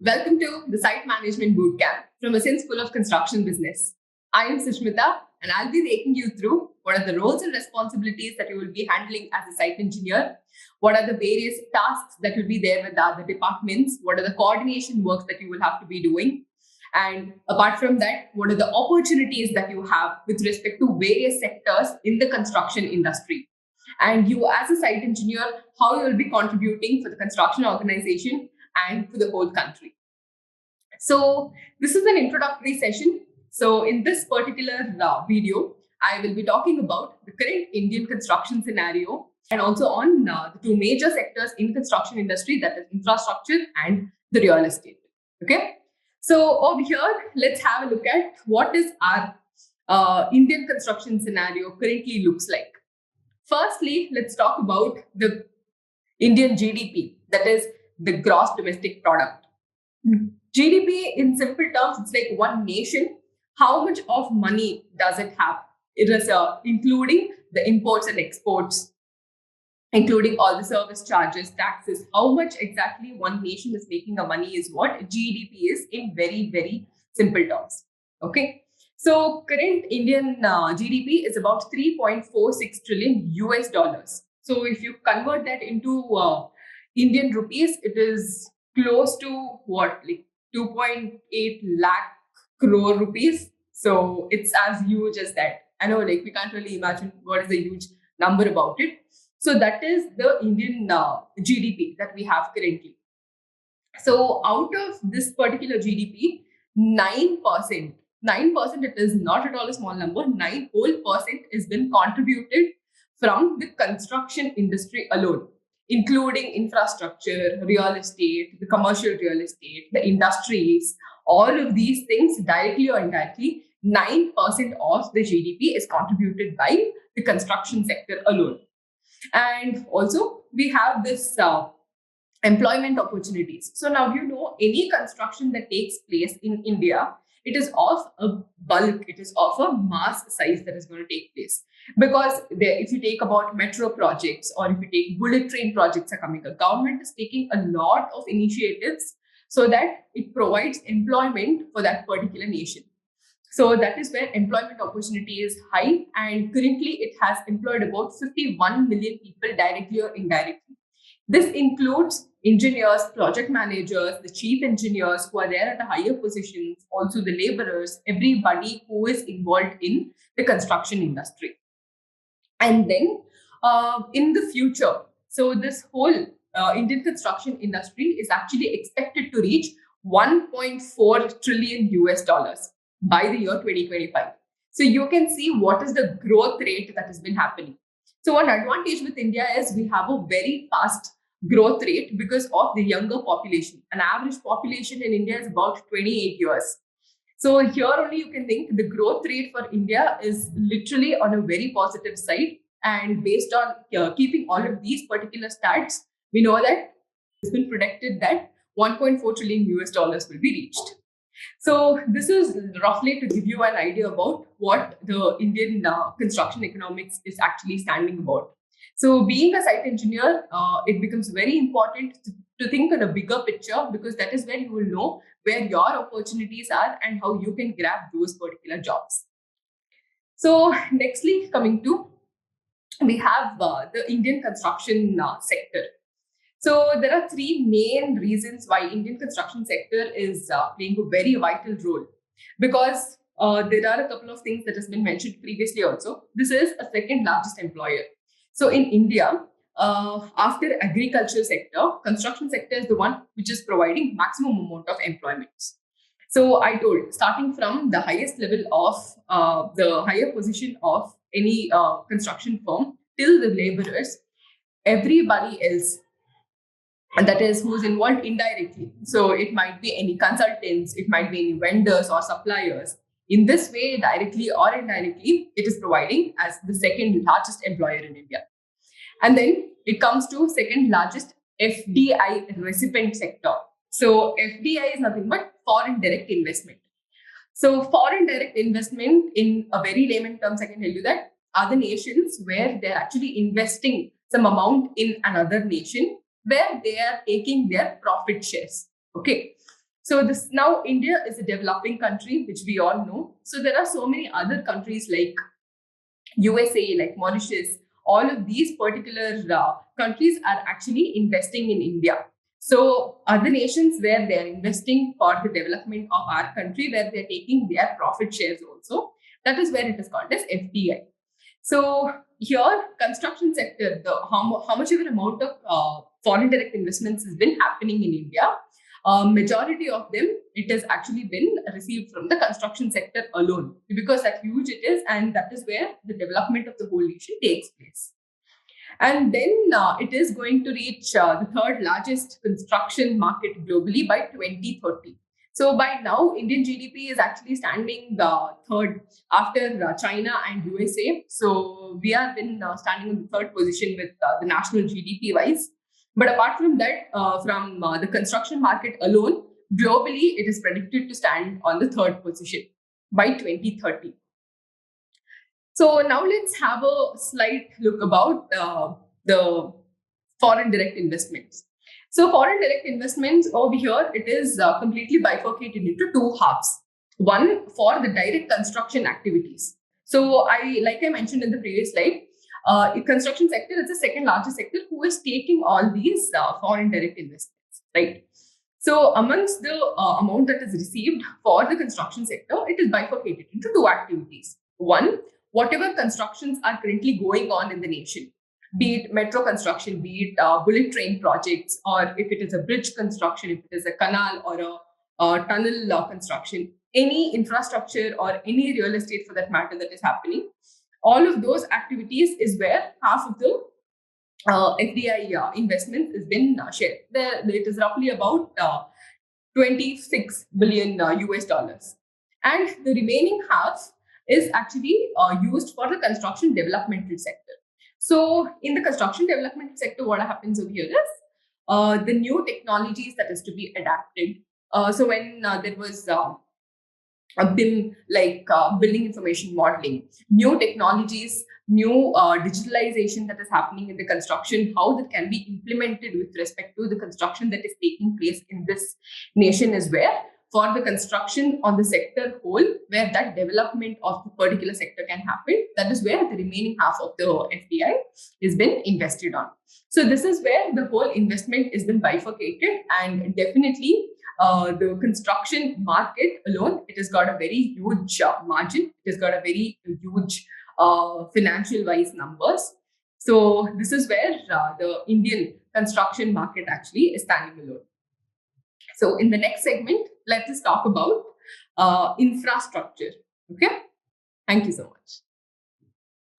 Welcome to the Site Management Bootcamp from Ascent School of Construction Business. I am Sushmita and I'll be taking you through what are the roles and responsibilities that you will be handling as a site engineer, what are the various tasks that will be there with the other departments, what are the coordination works that you will have to be doing, and apart from that, what are the opportunities that you have with respect to various sectors in the construction industry. And you, as a site engineer, how you will be contributing for the construction organization and for the whole country. So this is an introductory session. So in this particular video, I will be talking about the current Indian construction scenario and also on the two major sectors in construction industry, that is infrastructure and the real estate. Okay. So over here, let's have a look at what is our Indian construction scenario currently looks like. Firstly, let's talk about the Indian GDP, that is the gross domestic product. GDP in simple terms, it's like one nation. How much of money does it have? It is including the imports and exports, including all the service charges, taxes. How much exactly one nation is making a money is what GDP is in very, very simple terms. Okay. So current Indian GDP is about 3.46 trillion US dollars. So if you convert that into Indian rupees, it is close to what, like 2.8 lakh crore rupees. So it's as huge as that. I know, like, we can't really imagine what is the huge number about it. So that is the Indian GDP that we have currently. So out of this particular GDP, 9%, it is not at all a small number, 9% has been contributed from the construction industry alone, including infrastructure, real estate, the commercial real estate, the industries, all of these things directly or indirectly, 9% of the GDP is contributed by the construction sector alone. And also we have this employment opportunities. So now, any construction that takes place in India, it is of a bulk, it is of a mass size that is going to take place. Because if you take about metro projects or if you take bullet train projects are coming, the government is taking a lot of initiatives so that it provides employment for that particular nation. So that is where employment opportunity is high, and currently it has employed about 51 million people directly or indirectly. This includes engineers, project managers, the chief engineers who are there at the higher positions, also the laborers, everybody who is involved in the construction industry. And then in the future, so this whole Indian construction industry is actually expected to reach 1.4 trillion US dollars by the year 2025. So you can see what is the growth rate that has been happening. So one advantage with India is we have a very fast growth rate because of the younger population. An average population in India is about 28 years. So here only you can think the growth rate for India is literally on a very positive side. And based on keeping all of these particular stats, we know that it's been predicted that 1.4 trillion US dollars will be reached. So this is roughly to give you an idea about what the Indian construction economics is actually standing about. So being a site engineer, it becomes very important to think in a bigger picture, because that is where you will know where your opportunities are and how you can grab those particular jobs. So nextly, coming to, we have the Indian construction sector. So there are three main reasons why Indian construction sector is playing a very vital role. Because there are a couple of things that has been mentioned previously also. This is a second largest employer. So in India, after agriculture sector, construction sector is the one which is providing maximum amount of employment. So I told, starting from the highest level of the higher position of any construction firm till the laborers, everybody else, and that is who's involved indirectly. So it might be any consultants, it might be any vendors or suppliers. In this way, directly or indirectly, it is providing as the second largest employer in India. And then it comes to second largest FDI recipient sector. So FDI is nothing but foreign direct investment. So foreign direct investment, in a very layman terms, I can tell you that are the nations where they're actually investing some amount in another nation, where they are taking their profit shares. Okay. So this now India is a developing country, which we all know. So there are so many other countries like USA, like Mauritius. All of these particular countries are actually investing in India. So other nations where they are investing for the development of our country, where they're taking their profit shares also, that is where it is called as FDI. So here, construction sector, how much of an amount of foreign direct investments has been happening in India. Majority of them, it has actually been received from the construction sector alone, because that huge it is, and that is where the development of the whole nation takes place. And then it is going to reach the third largest construction market globally by 2030. So by now, Indian GDP is actually standing third after China and USA. So we have been standing in the third position with the national GDP wise. But apart from that, from the construction market alone, globally, it is predicted to stand on the third position by 2030. So now let's have a slight look about the foreign direct investments. So foreign direct investments over here, it is completely bifurcated into two halves. One for the direct construction activities. So like I mentioned in the previous slide, construction sector is the second largest sector who is taking all these foreign direct investments, right? So amongst the amount that is received for the construction sector, it is bifurcated into two activities. One, whatever constructions are currently going on in the nation, be it metro construction, be it bullet train projects, or if it is a bridge construction, if it is a canal or a tunnel construction, any infrastructure or any real estate for that matter that is happening, all of those activities is where half of the FDI investment has been shared. It is roughly about 26 billion US dollars. And the remaining half is actually used for the construction developmental sector. So in the construction development sector, what happens over here is the new technologies that is to be adapted. So when there was a BIM, like building information modeling, new technologies, new digitalization that is happening in the construction, how that can be implemented with respect to the construction that is taking place in this nation is where for the construction on the sector whole, where that development of the particular sector can happen, that is where the remaining half of the FDI is been invested on. So this is where the whole investment is been bifurcated, and definitely the construction market alone, it has got a very huge margin. It has got a very huge financial wise numbers. So this is where the Indian construction market actually is standing alone. So in the next segment, let us talk about infrastructure. Okay. Thank you so much.